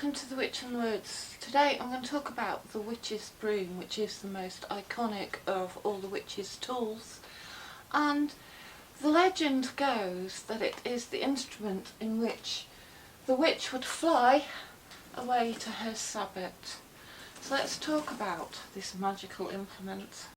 welcome to The Witch and the Woods. Today I'm going to talk about the witch's broom, which is the most iconic of all the witch's tools. And the legend goes that it is the instrument in which the witch would fly away to her sabbat. So let's talk about this magical implement.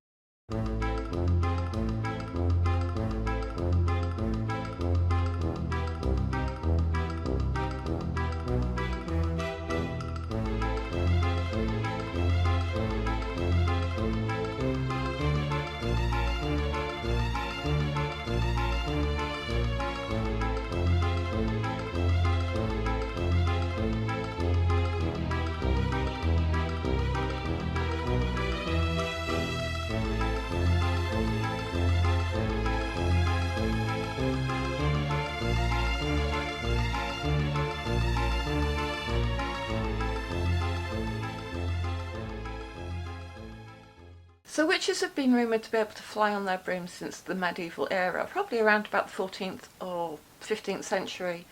So witches have been rumoured to be able to fly on their brooms since the medieval era, probably around about the 14th or 15th century.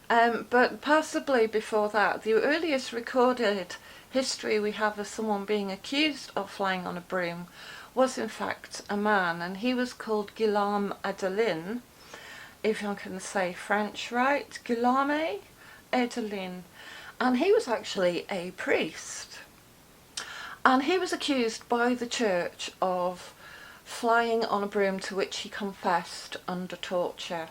But possibly before that, the earliest recorded history we have of someone being accused of flying on a broom was in fact a man, and he was called Guillaume Adelin, if I can say French right, Guillaume Adelin, and he was actually a priest. And he was accused by the church of flying on a broom, to which he confessed under torture.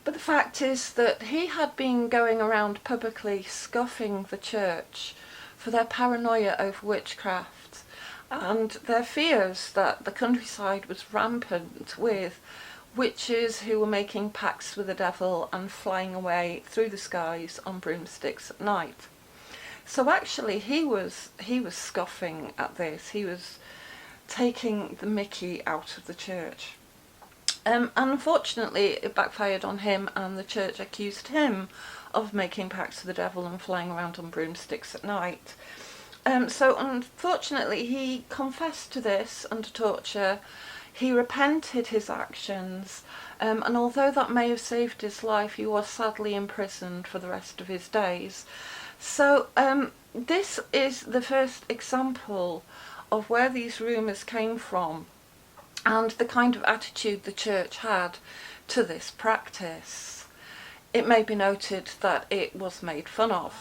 But the fact is that he had been going around publicly scoffing the church for their paranoia over witchcraft and their fears that the countryside was rampant with witches who were making pacts with the devil and flying away through the skies on broomsticks at night. So actually he was scoffing at this. He was taking the mickey out of the church. And unfortunately it backfired on him, and the church accused him of making pacts with the devil and flying around on broomsticks at night. So unfortunately he confessed to this under torture. He repented his actions, and although that may have saved his life, he was sadly imprisoned for the rest of his days. So this is the first example of where these rumours came from and the kind of attitude the church had to this practice. It may be noted that it was made fun of.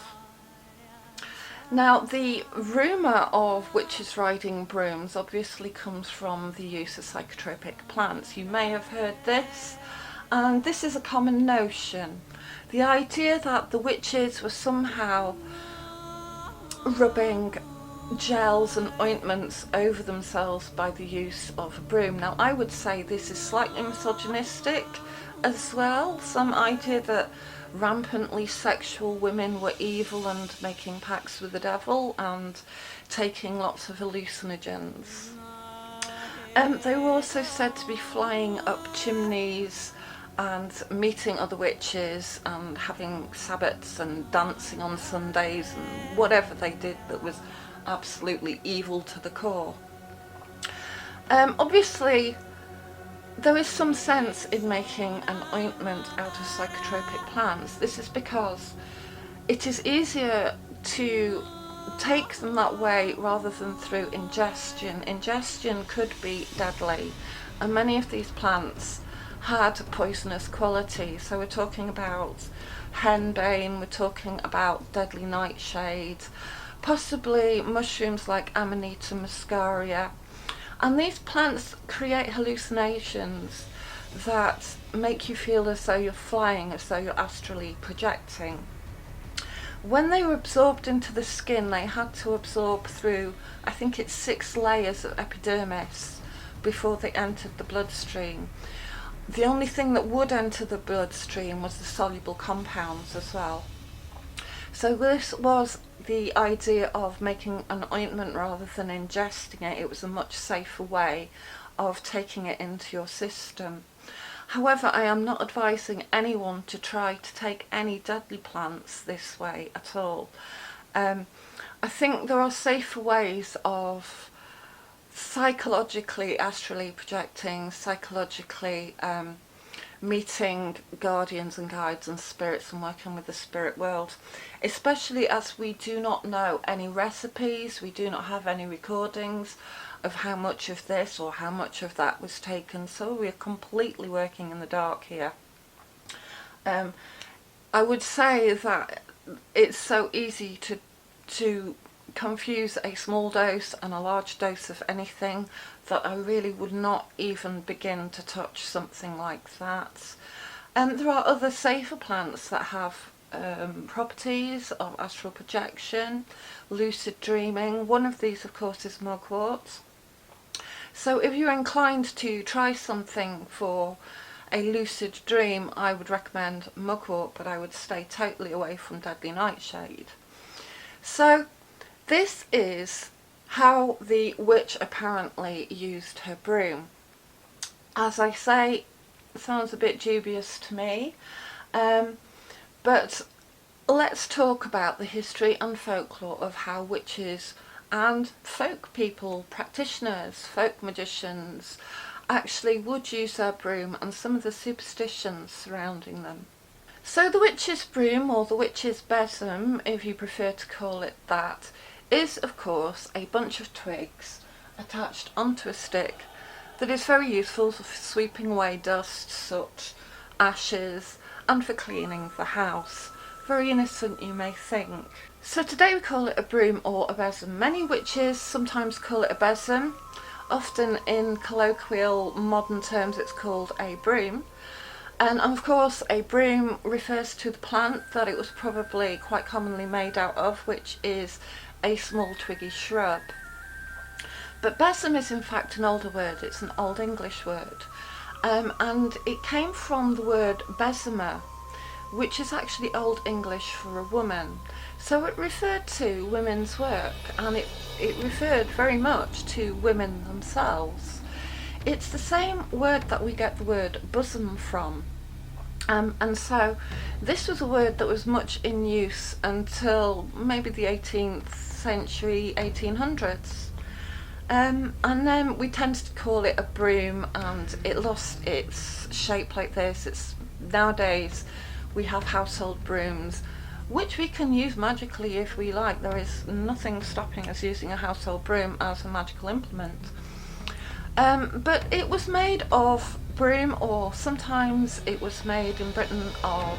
Now, the rumour of witches riding brooms obviously comes from the use of psychotropic plants. You may have heard this, and this is a common notion. The idea that the witches were somehow rubbing gels and ointments over themselves by the use of a broom. Now, I would say this is slightly misogynistic as well. Some idea that rampantly sexual women were evil and making pacts with the devil and taking lots of hallucinogens. They were also said to be flying up chimneys and meeting other witches and having sabbats and dancing on Sundays and whatever they did that was absolutely evil to the core. Obviously there is some sense in making an ointment out of psychotropic plants. This is because it is easier to take them that way rather than through ingestion. Ingestion could be deadly, and many of these plants had poisonous qualities. So we're talking about henbane, we're talking about deadly nightshade, possibly mushrooms like Amanita muscaria. And these plants create hallucinations that make you feel as though you're flying, as though you're astrally projecting. When they were absorbed into the skin, they had to absorb through, I think it's 6 layers of epidermis before they entered the bloodstream. The only thing that would enter the bloodstream was the soluble compounds as well. So this was the idea of making an ointment rather than ingesting it. It was a much safer way of taking it into your system. However, I am not advising anyone to try to take any deadly plants this way at all. I think there are safer ways of psychologically astrally projecting, psychologically meeting guardians and guides and spirits and working with the spirit world, especially as we do not know any recipes, we do not have any recordings of how much of this or how much of that was taken, so we're completely working in the dark here. I would say that it's so easy to confuse a small dose and a large dose of anything that I really would not even begin to touch something like that. And there are other safer plants that have properties of astral projection, lucid dreaming. One of these, of course, is mugwort. So if you're inclined to try something for a lucid dream, I would recommend mugwort, but I would stay totally away from deadly nightshade. So this is how the witch apparently used her broom. As I say, it sounds a bit dubious to me, but let's talk about the history and folklore of how witches and folk people, practitioners, folk magicians, actually would use their broom and some of the superstitions surrounding them. So the witch's broom, or the witch's besom, if you prefer to call it that, is of course a bunch of twigs attached onto a stick that is very useful for sweeping away dust, soot, ashes, and for cleaning the house. Very innocent, you may think. So today we call it a broom or a besom. Many witches sometimes call it a besom. Often in colloquial modern terms it's called a broom. And of course a broom refers to the plant that it was probably quite commonly made out of, which is a small twiggy shrub. But besom is in fact an older word, it's an Old English word. And it came from the word besomer, which is actually Old English for a woman. So it referred to women's work, and it referred very much to women themselves. It's the same word that we get the word bosom from. And so this was a word that was much in use until maybe the 18th century, 1800s. And then we tended to call it a broom, and it lost its shape like this. It's nowadays we have household brooms, which we can use magically if we like. There is nothing stopping us using a household broom as a magical implement. But it was made of broom, or sometimes it was made in Britain of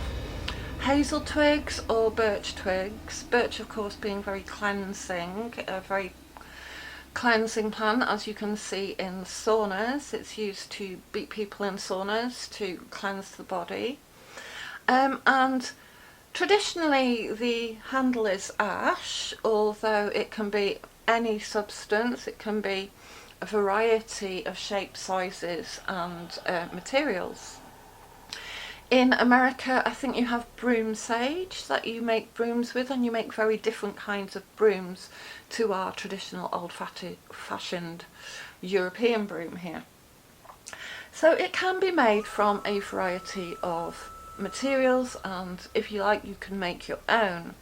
hazel twigs or birch twigs. Birch, of course, being very cleansing, a very cleansing plant, as you can see in saunas. It's used to beat people in saunas to cleanse the body. And traditionally the handle is ash, although it can be any substance. It can be a variety of shapes, sizes and materials. In America, I think you have broom sage that you make brooms with, and you make very different kinds of brooms to our traditional old-fashioned European broom here. So it can be made from a variety of materials, and if you like you can make your own.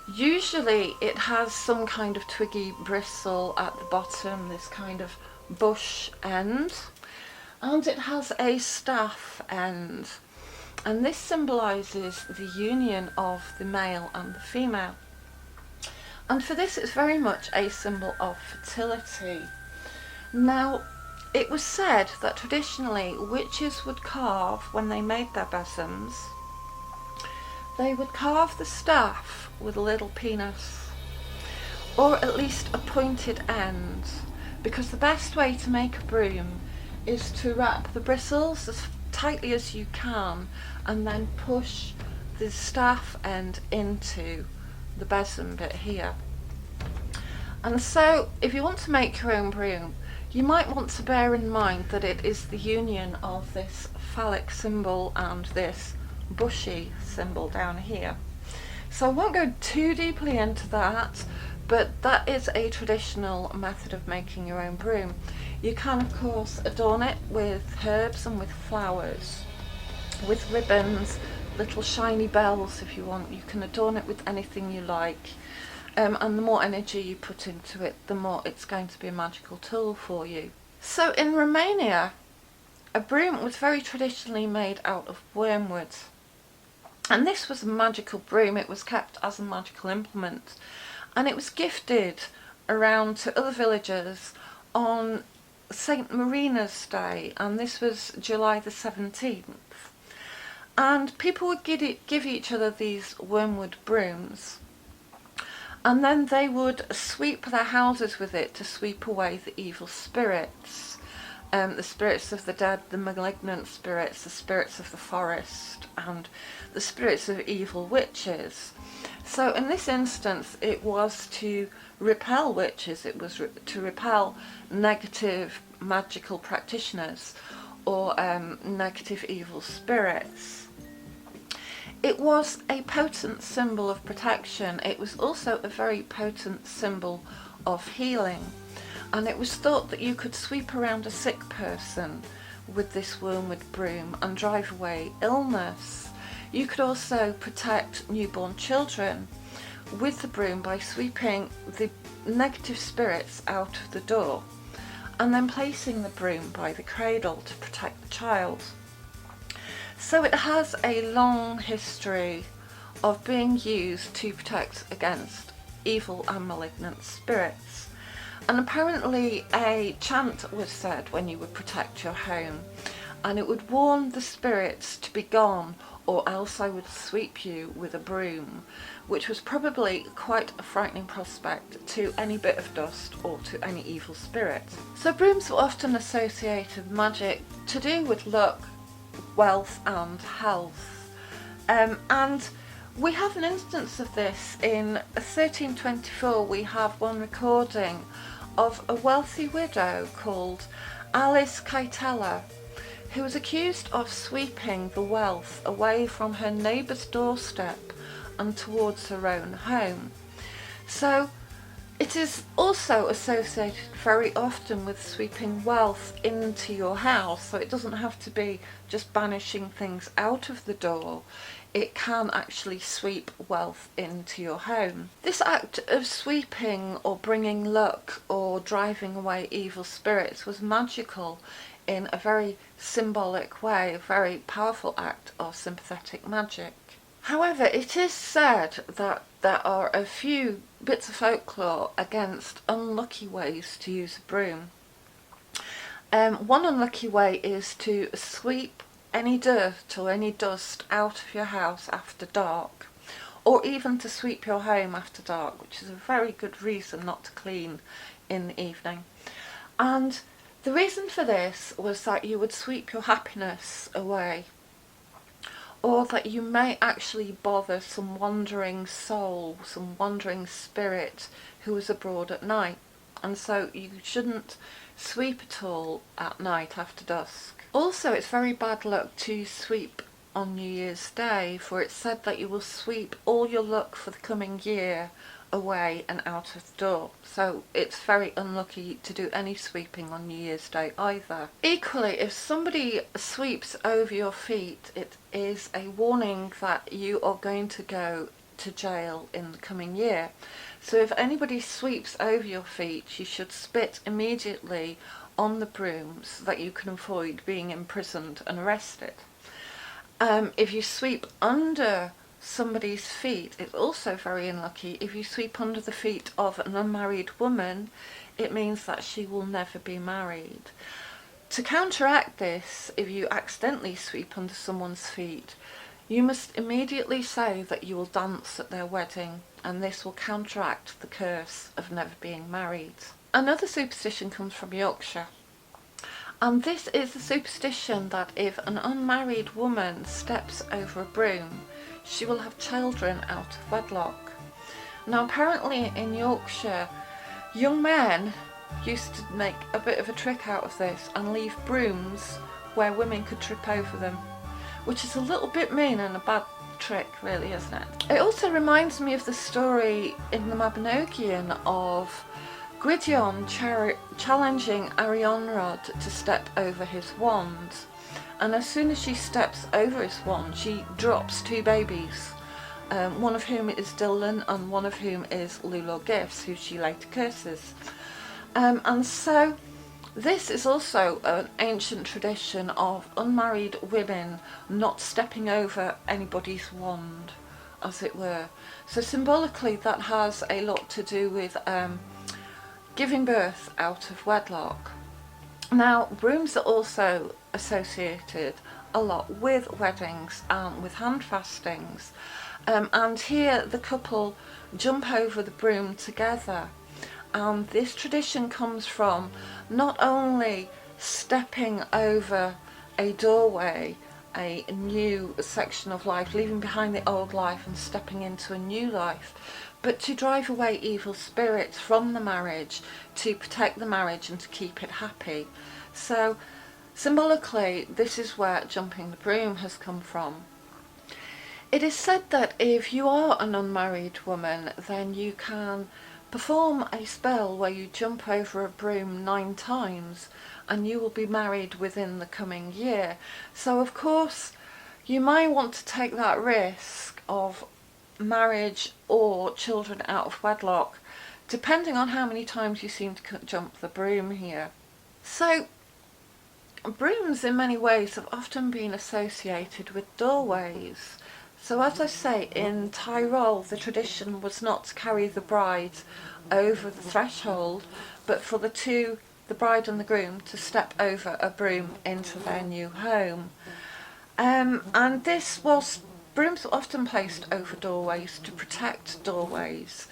Usually it has some kind of twiggy bristle at the bottom, this kind of bush end, and it has a staff end, and this symbolises the union of the male and the female. And for this it's very much a symbol of fertility. Now, it was said that traditionally witches would carve, when they made their besoms, they would carve the staff with a little penis, or at least a pointed end, because the best way to make a broom is to wrap the bristles as tightly as you can and then push the staff end into the besom bit here. And so if you want to make your own broom, you might want to bear in mind that it is the union of this phallic symbol and this bushy symbol down here. So I won't go too deeply into that, but that is a traditional method of making your own broom. You can of course adorn it with herbs and with flowers, with ribbons, little shiny bells if you want. You can adorn it with anything you like. And the more energy you put into it, the more it's going to be a magical tool for you. So in Romania, A broom was very traditionally made out of wormwood, and this was a magical broom. It was kept as a magical implement, and it was gifted around to other villagers on St Marina's Day, and this was July the 17th. And people would give each other these wormwood brooms, and then they would sweep their houses with it to sweep away the evil spirits, the spirits of the dead, the malignant spirits, the spirits of the forest, and the spirits of evil witches. So in this instance, it was to repel witches, it was to repel negative magical practitioners or negative evil spirits. It was a potent symbol of protection. It was also a very potent symbol of healing, and it was thought that you could sweep around a sick person with this wormwood broom and drive away illness. You could also protect newborn children with the broom by sweeping the negative spirits out of the door and then placing the broom by the cradle to protect the child. So it has a long history of being used to protect against evil and malignant spirits. And apparently a chant was said when you would protect your home, and it would warn the spirits to be gone, or else I would sweep you with a broom, which was probably quite a frightening prospect to any bit of dust or to any evil spirit. So brooms were often associated with magic to do with luck, wealth and health. And we have an instance of this in 1324. We have one recording of a wealthy widow called Alice Caitella, who was accused of sweeping the wealth away from her neighbour's doorstep and towards her own home. So it is also associated very often with sweeping wealth into your house, so it doesn't have to be just banishing things out of the door. It can actually sweep wealth into your home. This act of sweeping or bringing luck or driving away evil spirits was magical in a very symbolic way, a very powerful act of sympathetic magic. However, it is said that there are a few bits of folklore against unlucky ways to use a broom. One unlucky way is to sweep any dirt or any dust out of your house after dark, or even to sweep your home after dark, which is a very good reason not to clean in the evening. And the reason for this was that you would sweep your happiness away, or that you may actually bother some wandering soul, some wandering spirit who is abroad at night, and so you shouldn't sweep at all at night after dusk. Also, it's very bad luck to sweep on New Year's Day, for it's said that you will sweep all your luck for the coming year away and out of the door. So it's very unlucky to do any sweeping on New Year's Day either. Equally, if somebody sweeps over your feet, it is a warning that you are going to go to jail in the coming year. So if anybody sweeps over your feet, you should spit immediately on the broom so that you can avoid being imprisoned and arrested. If you sweep under somebody's feet, it's also very unlucky. If you sweep under the feet of an unmarried woman, it means that she will never be married. To counteract this, if you accidentally sweep under someone's feet, you must immediately say that you will dance at their wedding, and this will counteract the curse of never being married. Another superstition comes from Yorkshire, and this is the superstition that if an unmarried woman steps over a broom, she will have children out of wedlock. Now apparently in Yorkshire, young men used to make a bit of a trick out of this and leave brooms where women could trip over them, which is a little bit mean and a bad trick really, isn't it? It also reminds me of the story in the Mabinogion of Gwydion challenging Arianrhod to step over his wand. And as soon as she steps over his wand, she drops two babies, one of whom is Dylan and one of whom is Lulor Gifts, who she later curses. And so This is also an ancient tradition of unmarried women not stepping over anybody's wand, as it were. So symbolically that has a lot to do with giving birth out of wedlock. Now, brooms are also associated a lot with weddings and with hand fastings, and here the couple jump over the broom together. And this tradition comes from not only stepping over a doorway, a new section of life, leaving behind the old life and stepping into a new life, but to drive away evil spirits from the marriage, to protect the marriage and to keep it happy. So symbolically, this is where jumping the broom has come from. It is said that if you are an unmarried woman, then you can perform a spell where you jump over a broom 9 times and you will be married within the coming year. So of course you might want to take that risk of marriage or children out of wedlock, depending on how many times you seem to jump the broom here. So brooms in many ways have often been associated with doorways. So as I say, in Tyrol the tradition was not to carry the bride over the threshold, but for the bride and the groom, to step over a broom into their new home. And brooms were often placed over doorways to protect doorways.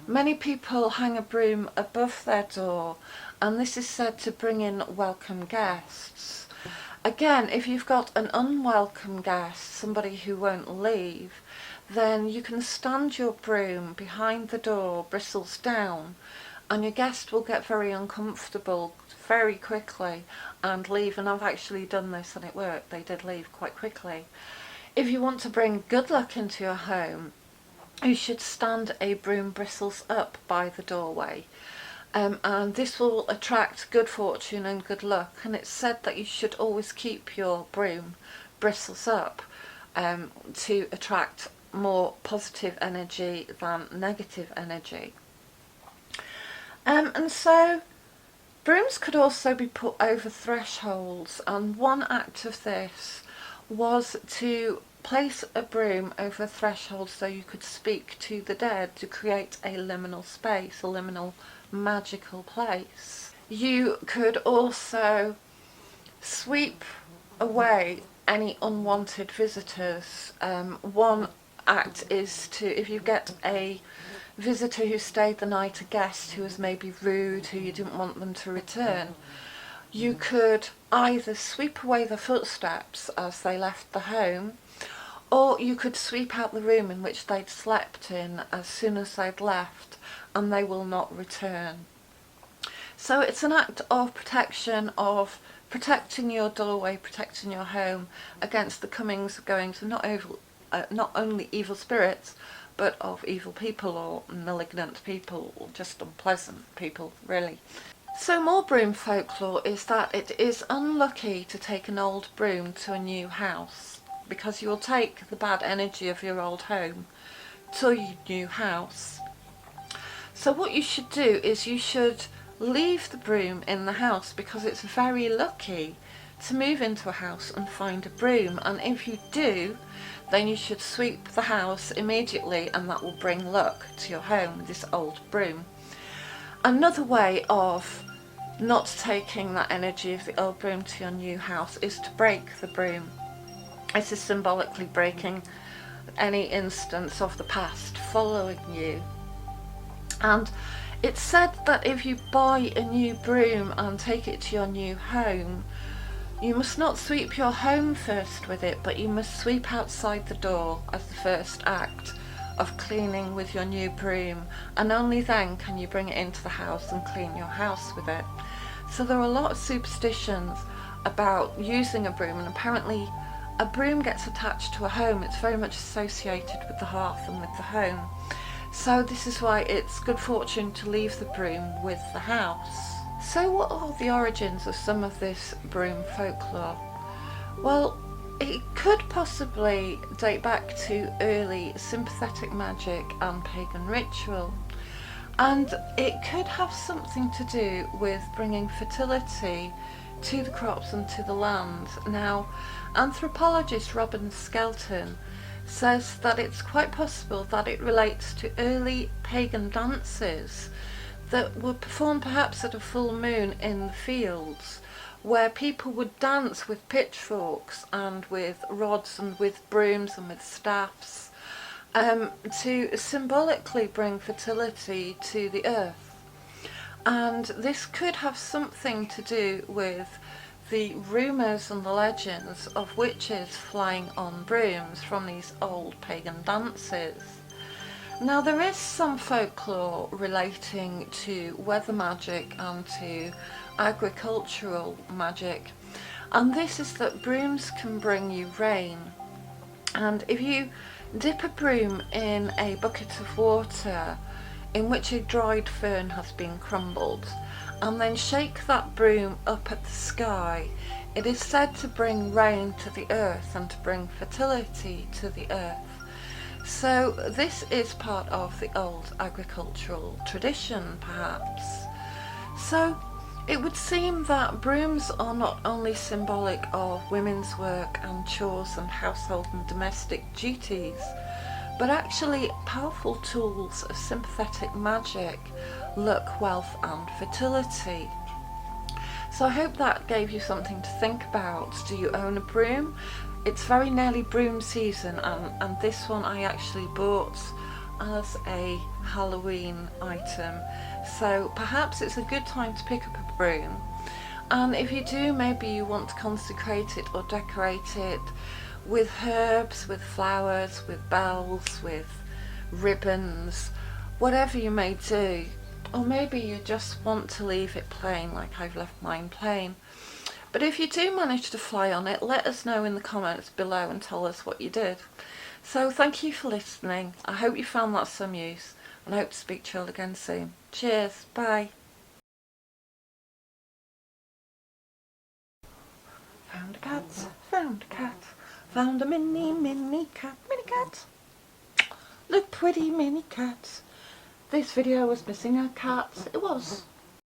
Many people hang a broom above their door, and this is said to bring in welcome guests. Again, if you've got an unwelcome guest, somebody who won't leave, then you can stand your broom behind the door, bristles down, and your guest will get very uncomfortable very quickly and leave. And I've actually done this and it worked. They did leave quite quickly. If you want to bring good luck into your home, you should stand a broom bristles up by the doorway. And this will attract good fortune and good luck, and it's said that you should always keep your broom bristles up to attract more positive energy than negative energy. And so brooms could also be put over thresholds, and one act of this was to place a broom over a threshold so you could speak to the dead, to create a liminal space, a liminal magical place. You could also sweep away any unwanted visitors. One act is to, if you get a visitor who stayed the night, a guest who was maybe rude, who you didn't want them to return, you could either sweep away the footsteps as they left the home, or you could sweep out the room in which they'd slept in as soon as they'd left, and they will not return. So it's an act of protection, of protecting your doorway, protecting your home against the comings and goings of not only evil spirits, but of evil people or malignant people or just unpleasant people, really. So more broom folklore is that it is unlucky to take an old broom to a new house, because you will take the bad energy of your old home to your new house. So what you should do is you should leave the broom in the house, because it's very lucky to move into a house and find a broom, and if you do, then you should sweep the house immediately, and that will bring luck to your home with this old broom. Another way of not taking that energy of the old broom to your new house is to break the broom. This is symbolically breaking any instance of the past following you. And it's said that if you buy a new broom and take it to your new home, you must not sweep your home first with it, but you must sweep outside the door as the first act of cleaning with your new broom, and only then can you bring it into the house and clean your house with it. So there are a lot of superstitions about using a broom, and apparently a broom gets attached to a home. It's very much associated with the hearth and with the home. So this is why it's good fortune to leave the broom with the house. So what are the origins of some of this broom folklore? Well, it could possibly date back to early sympathetic magic and pagan ritual. and it could have something to do with bringing fertility to the crops and to the land. Now, anthropologist Robin Skelton says that it's quite possible that it relates to early pagan dances that were performed perhaps at a full moon in the fields, where people would dance with pitchforks and with rods and with brooms and with staffs, to symbolically bring fertility to the earth. And this could have something to do with the rumours and the legends of witches flying on brooms from these old pagan dances. Now, there is some folklore relating to weather magic and to agricultural magic, and this is that brooms can bring you rain. And if you dip a broom in a bucket of water in which a dried fern has been crumbled, and then shake that broom up at the sky, it is said to bring rain to the earth and to bring fertility to the earth. So this is part of the old agricultural tradition, perhaps. So it would seem that brooms are not only symbolic of women's work and chores and household and domestic duties, but actually powerful tools of sympathetic magic, luck, wealth and fertility. So I hope that gave you something to think about. Do you own a broom? It's very nearly broom season, and this one I actually bought as a Halloween item, so perhaps it's a good time to pick up a broom. And if you do, maybe you want to consecrate it or decorate it with herbs, with flowers, with bells, with ribbons, whatever you may do. Or maybe you just want to leave it plain, like I've left mine plain. But if you do manage to fly on it, let us know in the comments below and tell us what you did. So thank you for listening. I hope you found that some use, and I hope to speak to you all again soon. Cheers, bye. Found a cat, found a cat, found a mini cat, Look, pretty mini cat. This video was missing a cat. It was.